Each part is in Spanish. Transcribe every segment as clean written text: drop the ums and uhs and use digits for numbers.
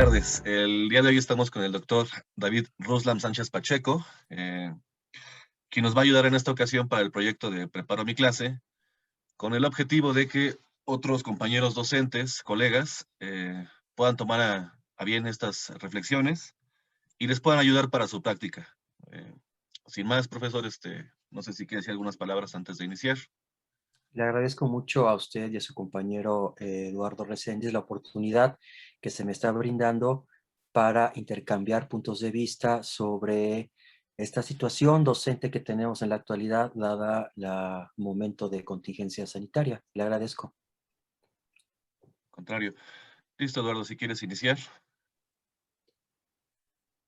tardes. El día de hoy estamos con el doctor David Ruslan Sánchez Pacheco, quien nos va a ayudar en esta ocasión para el proyecto de Preparo mi clase, con el objetivo de que otros compañeros docentes, colegas, puedan tomar a bien estas reflexiones y les puedan ayudar para su práctica. Sin más, profesor, no sé si quiere decir algunas palabras antes de iniciar. Le agradezco mucho a usted y a su compañero Eduardo Reséndiz la oportunidad que se me está brindando para intercambiar puntos de vista sobre esta situación docente que tenemos en la actualidad, dada el momento de contingencia sanitaria. Le agradezco. Contrario. Listo, Eduardo, si quieres iniciar.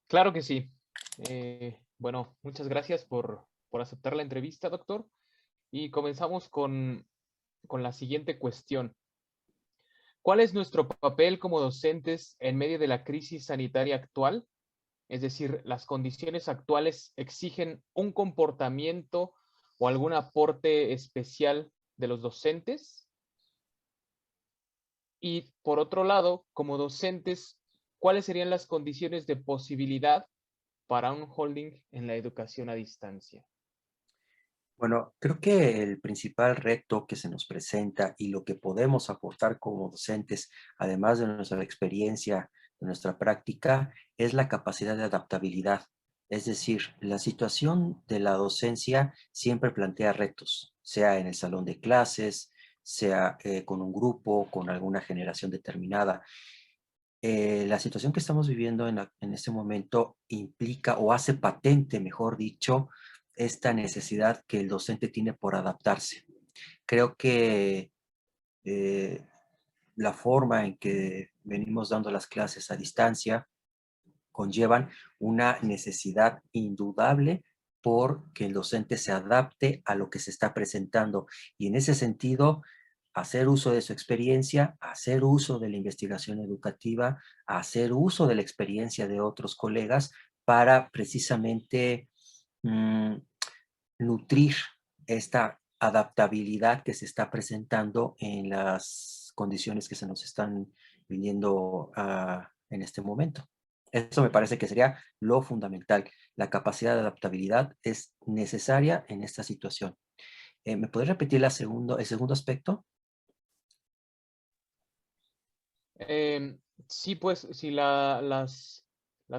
Claro que sí. Bueno, muchas gracias por aceptar la entrevista, doctor. Y comenzamos con la siguiente cuestión. ¿Cuál es nuestro papel como docentes en medio de la crisis sanitaria actual? Es decir, ¿las condiciones actuales exigen un comportamiento o algún aporte especial de los docentes? Y por otro lado, como docentes, ¿cuáles serían las condiciones de posibilidad para un holding en la educación a distancia? Bueno, creo que el principal reto que se nos presenta y lo que podemos aportar como docentes, además de nuestra experiencia, de nuestra práctica, es la capacidad de adaptabilidad. Es decir, la situación de la docencia siempre plantea retos, sea en el salón de clases, sea con un grupo, con alguna generación determinada. La situación que estamos viviendo en este momento implica o hace patente, mejor dicho, esta necesidad que el docente tiene por adaptarse. Creo que eh, la forma en que venimos dando las clases a distancia conllevan una necesidad indudable por que el docente se adapte a lo que se está presentando. Y en ese sentido, hacer uso de su experiencia, hacer uso de la investigación educativa, hacer uso de la experiencia de otros colegas para precisamente nutrir esta adaptabilidad que se está presentando en las condiciones que se nos están viniendo en este momento. Eso me parece que sería lo fundamental. La capacidad de adaptabilidad es necesaria en esta situación. ¿Me puedes repetir el segundo aspecto? Sí, pues si las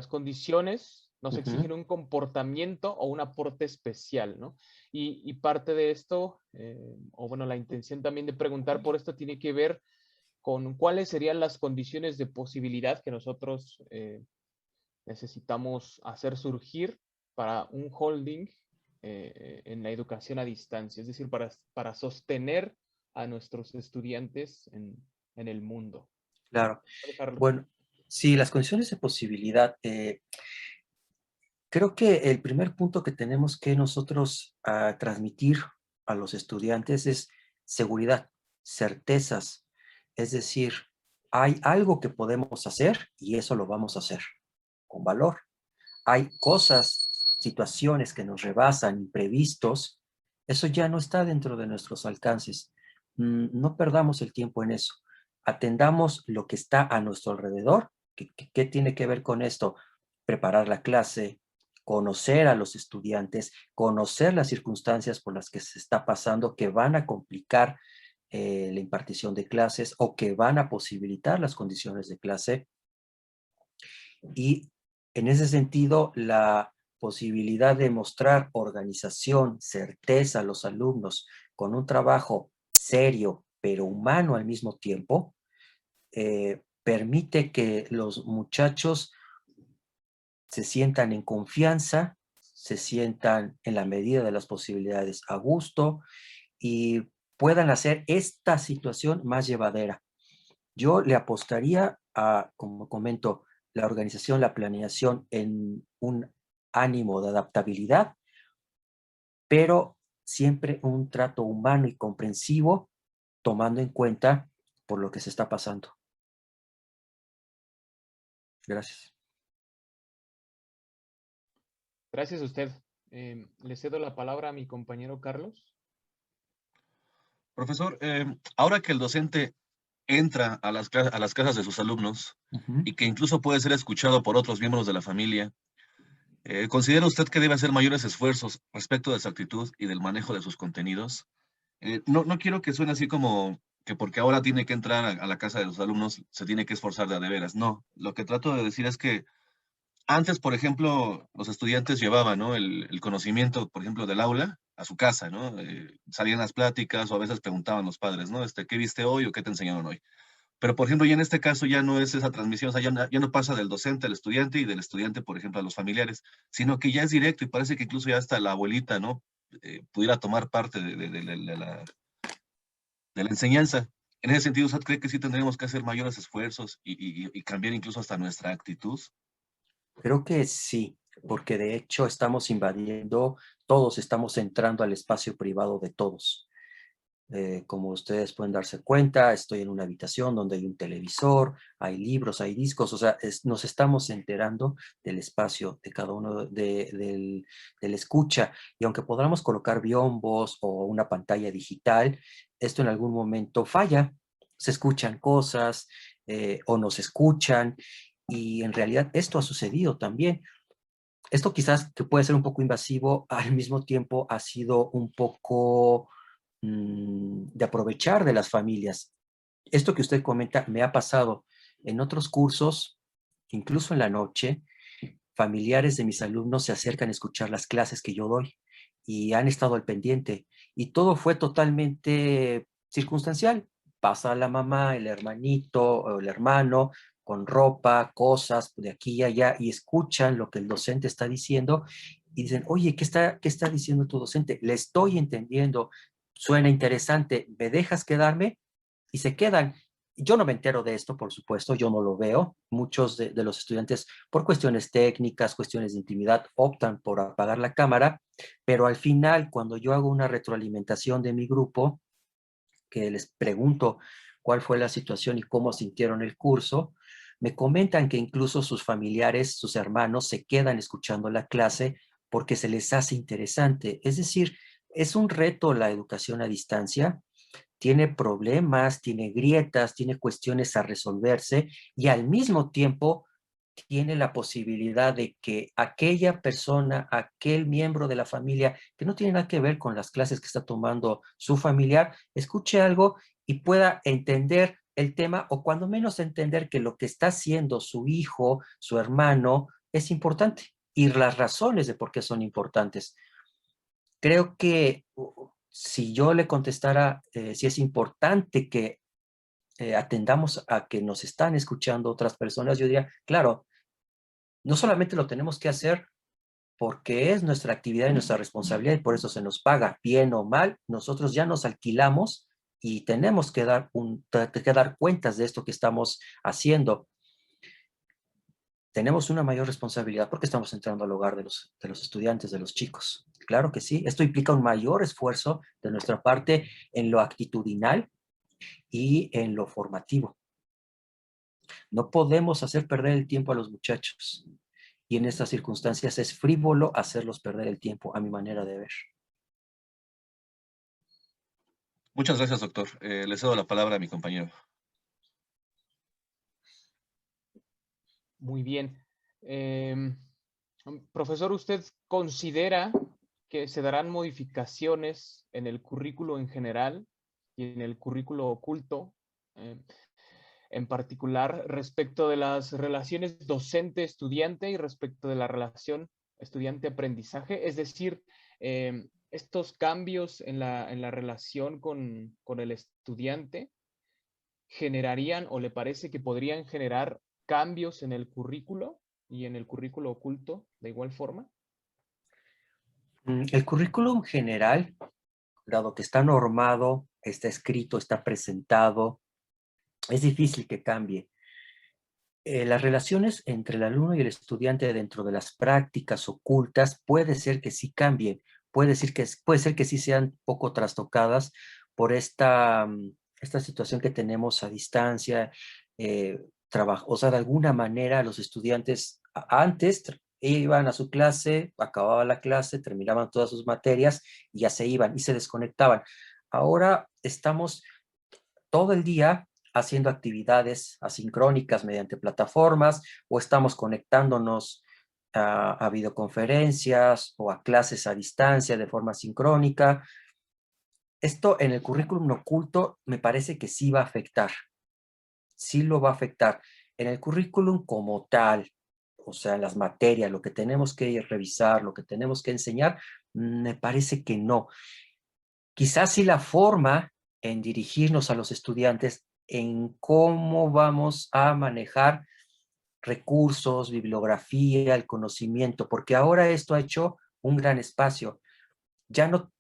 condiciones nos exigen un comportamiento o un aporte especial, ¿no? Y parte de esto, o bueno, la intención también de preguntar por esto tiene que ver con cuáles serían las condiciones de posibilidad que nosotros necesitamos hacer surgir para un holding en la educación a distancia, es decir, para sostener a nuestros estudiantes en el mundo. Claro. Dejarlo. Bueno, sí, las condiciones de posibilidad. Creo que el primer punto que tenemos que nosotros transmitir a los estudiantes es seguridad, certezas. Es decir, hay algo que podemos hacer y eso lo vamos a hacer con valor. Hay cosas, situaciones que nos rebasan, imprevistos. Eso ya no está dentro de nuestros alcances. No perdamos el tiempo en eso. Atendamos lo que está a nuestro alrededor. ¿Qué tiene que ver con esto? Preparar la clase, conocer a los estudiantes, conocer las circunstancias por las que se está pasando que van a complicar la impartición de clases o que van a posibilitar las condiciones de clase. Y en ese sentido, la posibilidad de mostrar organización, certeza a los alumnos con un trabajo serio pero humano al mismo tiempo, permite que los muchachos se sientan en confianza, se sientan en la medida de las posibilidades a gusto y puedan hacer esta situación más llevadera. Yo le apostaría a, como comento, la organización, la planeación en un ánimo de adaptabilidad, pero siempre un trato humano y comprensivo, tomando en cuenta por lo que se está pasando. Gracias. Gracias a usted. Le cedo la palabra a mi compañero Carlos. Profesor, ahora que el docente entra a a las casas de sus alumnos Ujú. y que incluso puede ser escuchado por otros miembros de la familia, ¿considera usted que debe hacer mayores esfuerzos respecto de su actitud y del manejo de sus contenidos? No quiero que suene así como que porque ahora tiene que entrar a la casa de los alumnos se tiene que esforzar de a veras. No, lo que trato de decir es que antes, por ejemplo, los estudiantes llevaban, ¿no? El conocimiento, por ejemplo, del aula a su casa, ¿no? Salían las pláticas o a veces preguntaban los padres, ¿no? ¿Qué viste hoy o qué te enseñaron hoy? Pero, por ejemplo, ya en este caso ya no es esa transmisión, o sea, ya no pasa del docente al estudiante y del estudiante, por ejemplo, a los familiares, sino que ya es directo y parece que incluso ya hasta la abuelita, ¿no? Pudiera tomar parte de la enseñanza. En ese sentido, ¿usted cree que sí tendríamos que hacer mayores esfuerzos y cambiar incluso hasta nuestra actitud? Creo que sí, porque de hecho estamos invadiendo, todos estamos entrando al espacio privado de todos. Como ustedes pueden darse cuenta, estoy en una habitación donde hay un televisor, hay libros, hay discos, o sea, nos estamos enterando del espacio de cada uno del escucha. Y aunque podamos colocar biombos o una pantalla digital, esto en algún momento falla. Se escuchan cosas o nos escuchan y en realidad esto ha sucedido también. Esto quizás que puede ser un poco invasivo, al mismo tiempo ha sido un poco de aprovechar de las familias. Esto que usted comenta me ha pasado en otros cursos, incluso en la noche, familiares de mis alumnos se acercan a escuchar las clases que yo doy y han estado al pendiente. Y todo fue totalmente circunstancial. Pasa la mamá, el hermanito o el hermano con ropa, cosas de aquí y allá y escuchan lo que el docente está diciendo y dicen, oye, qué está diciendo tu docente? Le estoy entendiendo, suena interesante, ¿me dejas quedarme? Y se quedan. Yo no me entero de esto, por supuesto, yo no lo veo. Muchos de los estudiantes, por cuestiones técnicas, cuestiones de intimidad, optan por apagar la cámara, pero al final, cuando yo hago una retroalimentación de mi grupo, que les pregunto cuál fue la situación y cómo sintieron el curso, me comentan que incluso sus familiares, sus hermanos, se quedan escuchando la clase porque se les hace interesante. Es decir, es un reto la educación a distancia, tiene problemas, tiene grietas, tiene cuestiones a resolverse y al mismo tiempo tiene la posibilidad de que aquella persona, aquel miembro de la familia que no tiene nada que ver con las clases que está tomando su familiar, escuche algo y pueda entender el tema o cuando menos entender que lo que está haciendo su hijo, su hermano, es importante y las razones de por qué son importantes. Creo que si yo le contestara si es importante que atendamos a que nos están escuchando otras personas, yo diría, claro, no solamente lo tenemos que hacer porque es nuestra actividad y nuestra responsabilidad y por eso se nos paga, bien o mal, nosotros ya nos alquilamos y tenemos que que dar cuentas de esto que estamos haciendo. Tenemos una mayor responsabilidad porque estamos entrando al hogar de los estudiantes, de los chicos. Claro que sí, esto implica un mayor esfuerzo de nuestra parte en lo actitudinal y en lo formativo. No podemos hacer perder el tiempo a los muchachos. Y en estas circunstancias es frívolo hacerlos perder el tiempo, a mi manera de ver. Muchas gracias, doctor. Le cedo la palabra a mi compañero. Muy bien. Em, Profesor, ¿usted considera que se darán modificaciones en el currículo en general y en el currículo oculto, en particular respecto de las relaciones docente-estudiante y respecto de la relación estudiante-aprendizaje? Es decir, estos cambios en la relación con el estudiante generarían o le parece que podrían generar cambios en el currículo y en el currículo oculto de igual forma? El currículum general, dado que está normado, está escrito, está presentado, es difícil que cambie. Las relaciones entre el alumno y el estudiante dentro de las prácticas ocultas puede ser que sí cambien, puede ser que sí sean poco trastocadas por esta situación que tenemos a distancia, o sea, de alguna manera los estudiantes antes iban a su clase, acababa la clase, terminaban todas sus materias y ya se iban y se desconectaban. Ahora estamos todo el día haciendo actividades asincrónicas mediante plataformas o estamos conectándonos a videoconferencias o a clases a distancia de forma sincrónica. Esto en el currículum oculto me parece que sí va a afectar, sí lo va a afectar. En el currículum como tal, o sea, en las materias, lo que tenemos que revisar, lo que tenemos que enseñar, me parece que no. Quizás sí la forma en dirigirnos a los estudiantes en cómo vamos a manejar recursos, bibliografía, el conocimiento, porque ahora esto ha hecho un gran espacio. Ya no,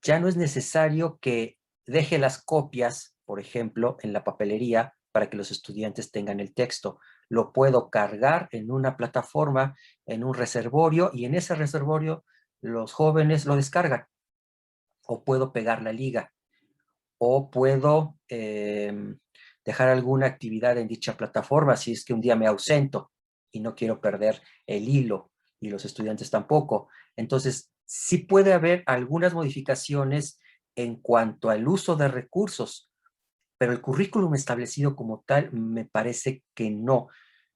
ya no es necesario que deje las copias, por ejemplo, en la papelería para que los estudiantes tengan el texto. Lo puedo cargar en una plataforma, en un reservorio, y en ese reservorio los jóvenes lo descargan. O puedo pegar la liga, o puedo dejar alguna actividad en dicha plataforma si es que un día me ausento y no quiero perder el hilo y los estudiantes tampoco. Entonces, sí puede haber algunas modificaciones en cuanto al uso de recursos, pero el currículum establecido como tal me parece que no.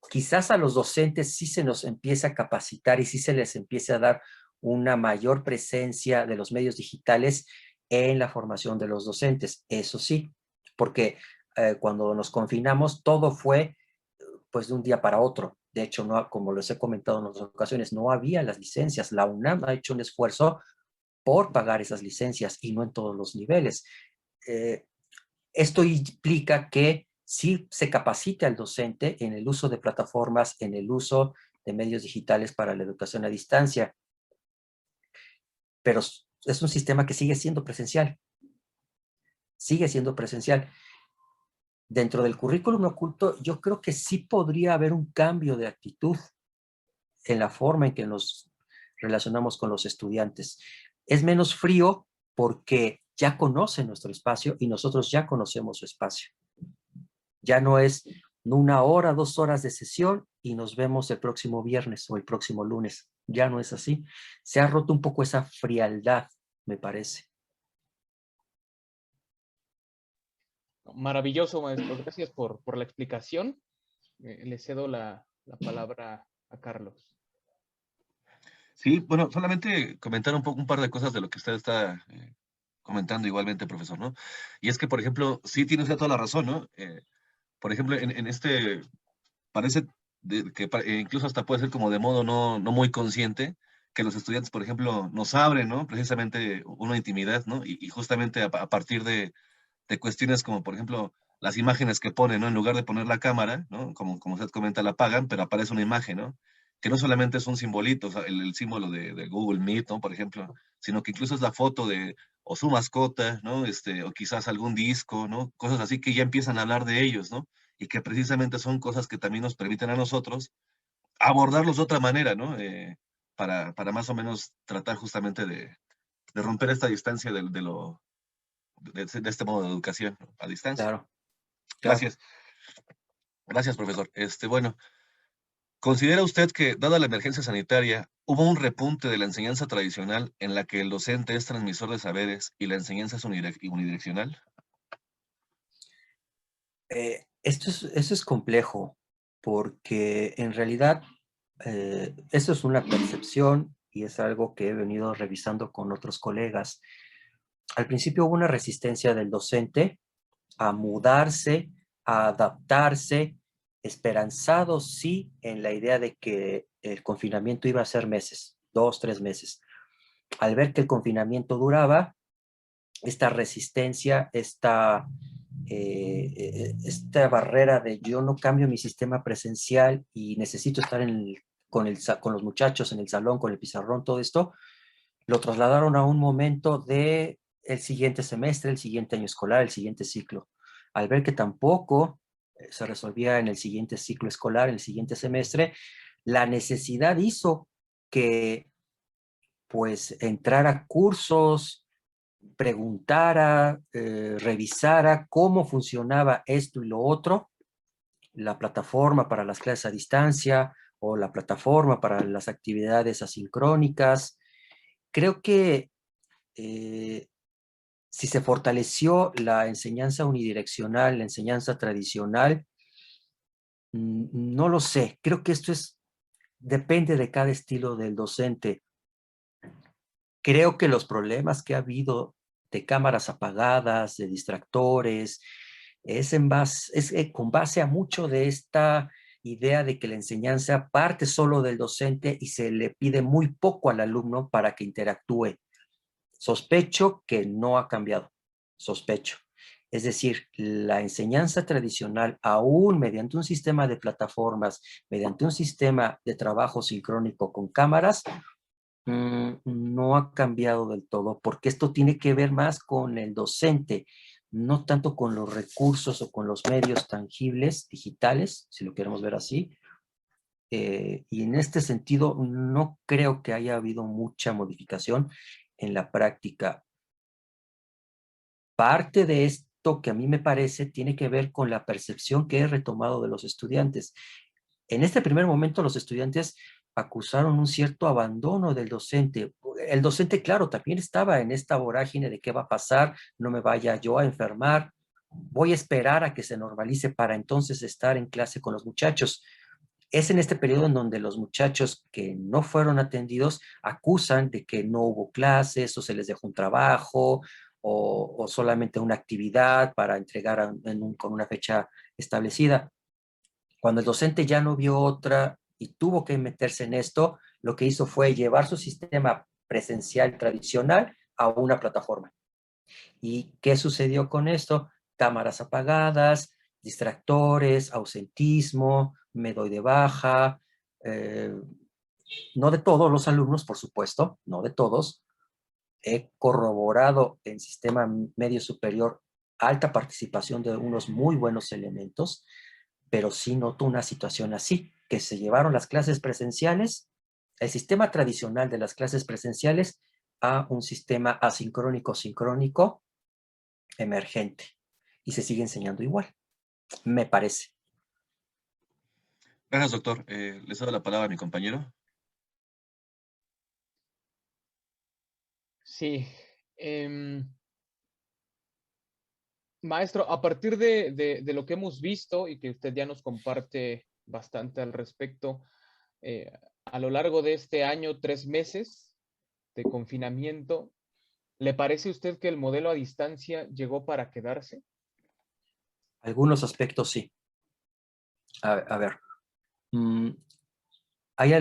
Quizás a los docentes sí se nos empiece a capacitar y sí se les empiece a dar una mayor presencia de los medios digitales en la formación de los docentes, eso sí, porque cuando nos confinamos todo fue pues de un día para otro. De hecho, no, como les he comentado en otras ocasiones, no había las licencias. La UNAM ha hecho un esfuerzo por pagar esas licencias y no en todos los niveles. Eh, Esto implica que sí se capacite al docente en el uso de plataformas, en el uso de medios digitales para la educación a distancia, pero es un sistema que sigue siendo presencial, sigue siendo presencial. Dentro del currículum oculto, yo creo que sí podría haber un cambio de actitud en la forma en que nos relacionamos con los estudiantes. Es menos frío porque ya conocen nuestro espacio y nosotros ya conocemos su espacio. Ya no es 1 hora, 2 horas de sesión y nos vemos el próximo viernes o el próximo lunes. Ya no es así. Se ha roto un poco esa frialdad, me parece. Maravilloso, maestro. Gracias por la explicación. Le cedo la palabra a Carlos. Sí, bueno, solamente comentar un poco, un par de cosas de lo que usted está comentando igualmente, profesor, ¿no? Y es que, por ejemplo, sí tiene usted toda la razón, ¿no? Por ejemplo, en este, parece que incluso hasta puede ser como de modo no muy consciente, que los estudiantes, por ejemplo, nos abren, ¿no? Precisamente una intimidad, ¿no? Y justamente a partir de cuestiones como, por ejemplo, las imágenes que ponen, ¿no? En lugar de poner la cámara, ¿no? Como usted comenta, la apagan, pero aparece una imagen, ¿no? Que no solamente es un simbolito, o sea, el símbolo de Google Meet, ¿no? Por ejemplo, sino que incluso es la foto de o su mascota, ¿no? O quizás algún disco, ¿no? Cosas así que ya empiezan a hablar de ellos, ¿no? Y que precisamente son cosas que también nos permiten a nosotros abordarlos de otra manera, ¿no? Para más o menos tratar justamente de romper esta distancia de este modo de educación, ¿no? A distancia. Claro, claro. Gracias. Gracias, profesor. Bueno, ¿considera usted que, dada la emergencia sanitaria, hubo un repunte de la enseñanza tradicional en la que el docente es transmisor de saberes y la enseñanza es unidireccional? Esto es complejo porque en realidad eso es una percepción y es algo que he venido revisando con otros colegas. Al principio hubo una resistencia del docente a mudarse, a adaptarse, esperanzado sí en la idea de que el confinamiento iba a ser meses, 2, 3 meses. Al ver que el confinamiento duraba, esta resistencia, esta barrera de yo no cambio mi sistema presencial y necesito estar con los muchachos en el salón, con el pizarrón, todo esto, lo trasladaron a un momento de el siguiente semestre, el siguiente año escolar, el siguiente ciclo. Al ver que tampoco se resolvía en el siguiente ciclo escolar, en el siguiente semestre, la necesidad hizo que pues entrara cursos, preguntara, revisara cómo funcionaba esto y lo otro, la plataforma para las clases a distancia o la plataforma para las actividades asincrónicas. Creo que eh, Si se fortaleció la enseñanza unidireccional, la enseñanza tradicional, no lo sé. Creo que depende de cada estilo del docente. Creo que los problemas que ha habido de cámaras apagadas, de distractores, con base a mucho de esta idea de que la enseñanza parte solo del docente y se le pide muy poco al alumno para que interactúe. Sospecho que no ha cambiado, sospecho. Es decir, la enseñanza tradicional, aún mediante un sistema de plataformas, mediante un sistema de trabajo sincrónico con cámaras, no ha cambiado del todo, porque esto tiene que ver más con el docente, no tanto con los recursos o con los medios tangibles, digitales, si lo queremos ver así. Y en este sentido, no creo que haya habido mucha modificación en la práctica. Parte de esto que a mí me parece tiene que ver con la percepción que he retomado de los estudiantes. En este primer momento los estudiantes acusaron un cierto abandono del docente. El docente, claro, también estaba en esta vorágine de qué va a pasar, no me vaya yo a enfermar, voy a esperar a que se normalice para entonces estar en clase con los muchachos. Es en este periodo en donde los muchachos que no fueron atendidos acusan de que no hubo clases o se les dejó un trabajo o solamente una actividad para entregar con una fecha establecida. Cuando el docente ya no vio otra y tuvo que meterse en esto, lo que hizo fue llevar su sistema presencial tradicional a una plataforma. ¿Y qué sucedió con esto? Cámaras apagadas, distractores, ausentismo, me doy de baja, no de todos los alumnos, por supuesto, no de todos. He corroborado en sistema medio superior alta participación de unos muy buenos elementos, pero sí noto una situación así, que se llevaron las clases presenciales, el sistema tradicional de las clases presenciales, a un sistema asincrónico-sincrónico emergente, y se sigue enseñando igual, me parece. Gracias, doctor. Le cedo la palabra a mi compañero. Sí. Maestro, a partir de lo que hemos visto y que usted ya nos comparte bastante al respecto, a lo largo de este año, 3 meses de confinamiento, ¿le parece a usted que el modelo a distancia llegó para quedarse? Algunos aspectos sí. A ver, hay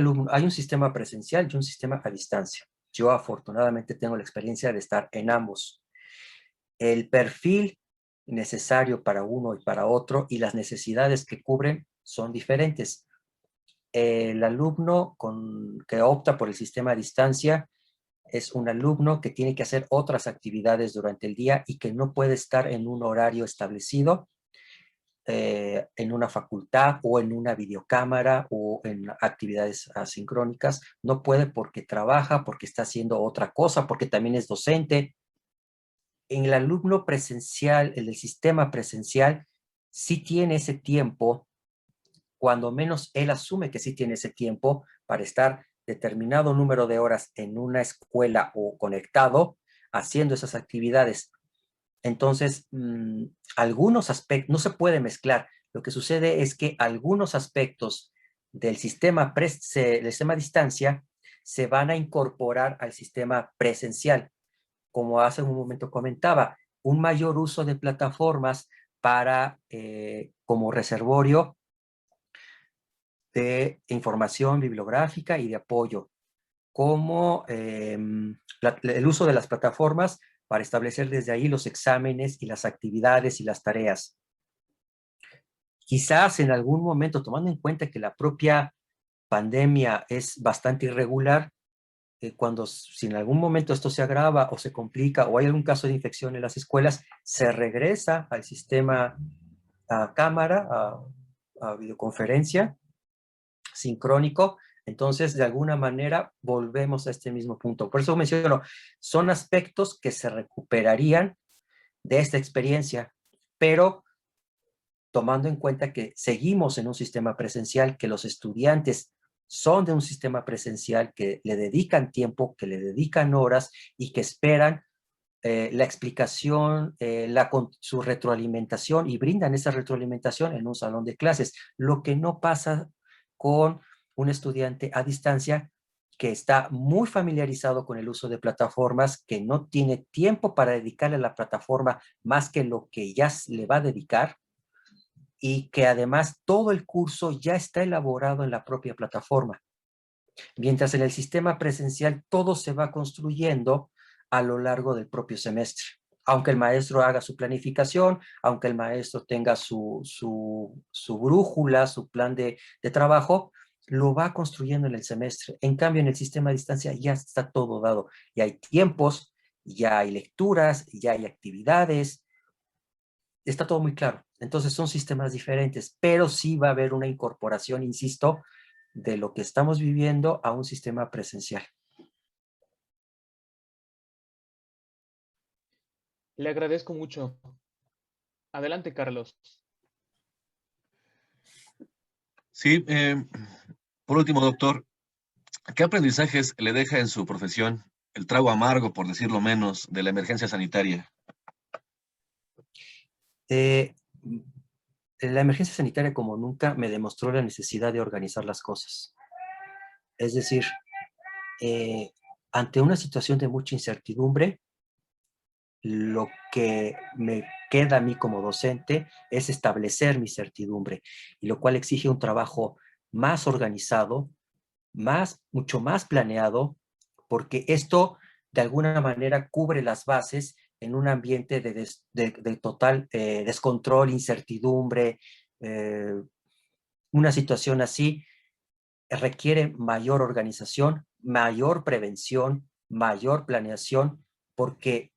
un sistema presencial y un sistema a distancia. Yo afortunadamente tengo la experiencia de estar en ambos. El perfil necesario para uno y para otro y las necesidades que cubren son diferentes. El alumno que opta por el sistema a distancia es un alumno que tiene que hacer otras actividades durante el día y que no puede estar en un horario establecido, en una facultad o en una videocámara o en actividades asincrónicas. No puede porque trabaja, porque está haciendo otra cosa, porque también es docente. En el alumno presencial, en el sistema presencial, sí tiene ese tiempo, cuando menos él asume que sí tiene ese tiempo para estar determinado número de horas en una escuela o conectado haciendo esas actividades. Entonces, algunos aspectos, no se puede mezclar. Lo que sucede es que algunos aspectos del sistema a distancia se van a incorporar al sistema presencial. Como hace un momento comentaba, un mayor uso de plataformas como reservorio de información bibliográfica y de apoyo, como el uso de las plataformas para establecer desde ahí los exámenes y las actividades y las tareas. Quizás en algún momento, tomando en cuenta que la propia pandemia es bastante irregular, si en algún momento esto se agrava o se complica o hay algún caso de infección en las escuelas, se regresa al sistema a cámara, a videoconferencia sincrónico. Entonces, de alguna manera, volvemos a este mismo punto. Por eso menciono, son aspectos que se recuperarían de esta experiencia, pero tomando en cuenta que seguimos en un sistema presencial, que los estudiantes son de un sistema presencial, que le dedican tiempo, que le dedican horas y que esperan la explicación, su retroalimentación, y brindan esa retroalimentación en un salón de clases, lo que no pasa con un estudiante a distancia que está muy familiarizado con el uso de plataformas, que no tiene tiempo para dedicarle a la plataforma más que lo que ya le va a dedicar, y que además todo el curso ya está elaborado en la propia plataforma. Mientras en el sistema presencial todo se va construyendo a lo largo del propio semestre. Aunque el maestro haga su planificación, aunque el maestro tenga su brújula, su plan de trabajo, lo va construyendo en el semestre. En cambio, en el sistema a distancia ya está todo dado. Ya hay tiempos, ya hay lecturas, ya hay actividades. Está todo muy claro. Entonces son sistemas diferentes, pero sí va a haber una incorporación, insisto, de lo que estamos viviendo a un sistema presencial. Le agradezco mucho. Adelante, Carlos. Sí, por último, doctor, ¿qué aprendizajes le deja en su profesión el trago amargo, por decirlo menos, de la emergencia sanitaria? Eh, la emergencia sanitaria, como nunca, me demostró la necesidad de organizar las cosas. Es decir, ante una situación de mucha incertidumbre, lo que me queda a mí como docente es establecer mi certidumbre, y lo cual exige un trabajo más organizado, mucho más planeado, porque esto de alguna manera cubre las bases en un ambiente de total descontrol, incertidumbre. Una situación así requiere mayor organización, mayor prevención, mayor planeación, porque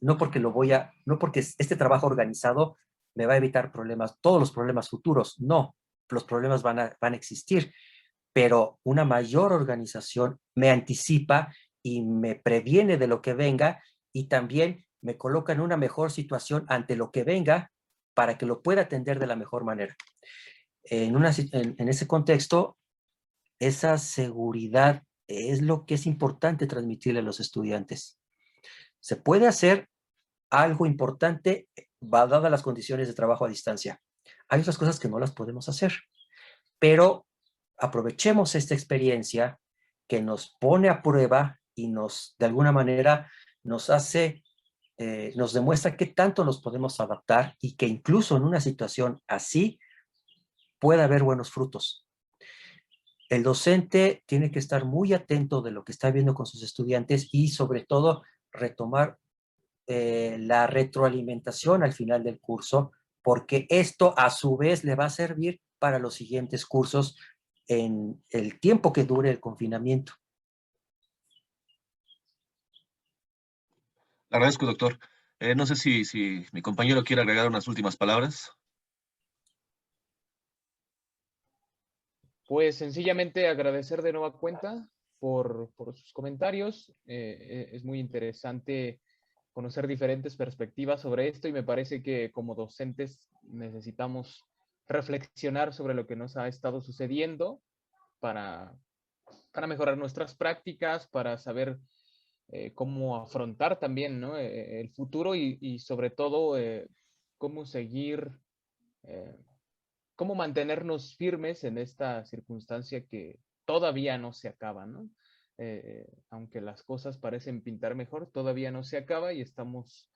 no porque este trabajo organizado me va a evitar problemas, todos los problemas futuros, no, los problemas van a existir, pero una mayor organización me anticipa y me previene de lo que venga, y también me coloca en una mejor situación ante lo que venga para que lo pueda atender de la mejor manera. En ese contexto, esa seguridad es lo que es importante transmitirle a los estudiantes. Se puede hacer algo importante dadas las condiciones de trabajo a distancia. Hay otras cosas que no las podemos hacer, pero aprovechemos esta experiencia que nos pone a prueba y de alguna manera, nos demuestra qué tanto nos podemos adaptar, y que incluso en una situación así puede haber buenos frutos. El docente tiene que estar muy atento de lo que está viendo con sus estudiantes, y sobre todo retomar la retroalimentación al final del curso, porque esto a su vez le va a servir para los siguientes cursos en el tiempo que dure el confinamiento. Le agradezco, doctor. No sé si mi compañero quiere agregar unas últimas palabras. Pues sencillamente agradecer de nueva cuenta por sus comentarios. Es muy interesante conocer diferentes perspectivas sobre esto, y me parece que como docentes necesitamos reflexionar sobre lo que nos ha estado sucediendo para, para mejorar nuestras prácticas, para saber cómo afrontar también, ¿no? El futuro, y sobre todo cómo seguir, eh, cómo mantenernos firmes en esta circunstancia que todavía no se acaba, ¿no? Aunque las cosas parecen pintar mejor, todavía no se acaba y estamos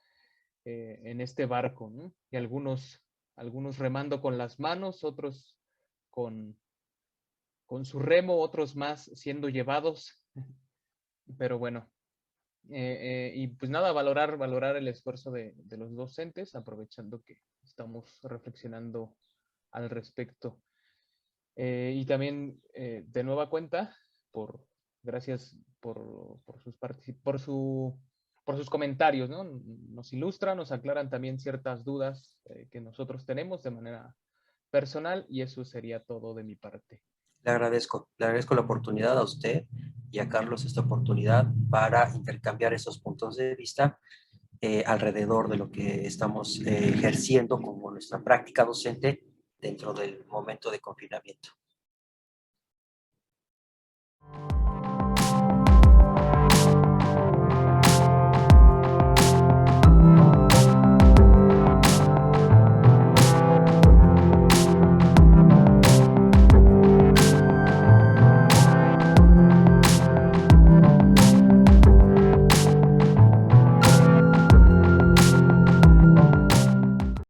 en este barco, ¿no? Y algunos remando con las manos, otros con, con su remo, otros más siendo llevados. Pero bueno, y pues nada, valorar el esfuerzo de los docentes, aprovechando que estamos reflexionando al respecto. Y también, de nueva cuenta, gracias por sus comentarios, ¿no? Nos ilustran, nos aclaran también ciertas dudas que nosotros tenemos de manera personal, y eso sería todo de mi parte. Le agradezco la oportunidad a usted y a Carlos, esta oportunidad para intercambiar esos puntos de vista alrededor de lo que estamos ejerciendo como nuestra práctica docente dentro del momento de confinamiento.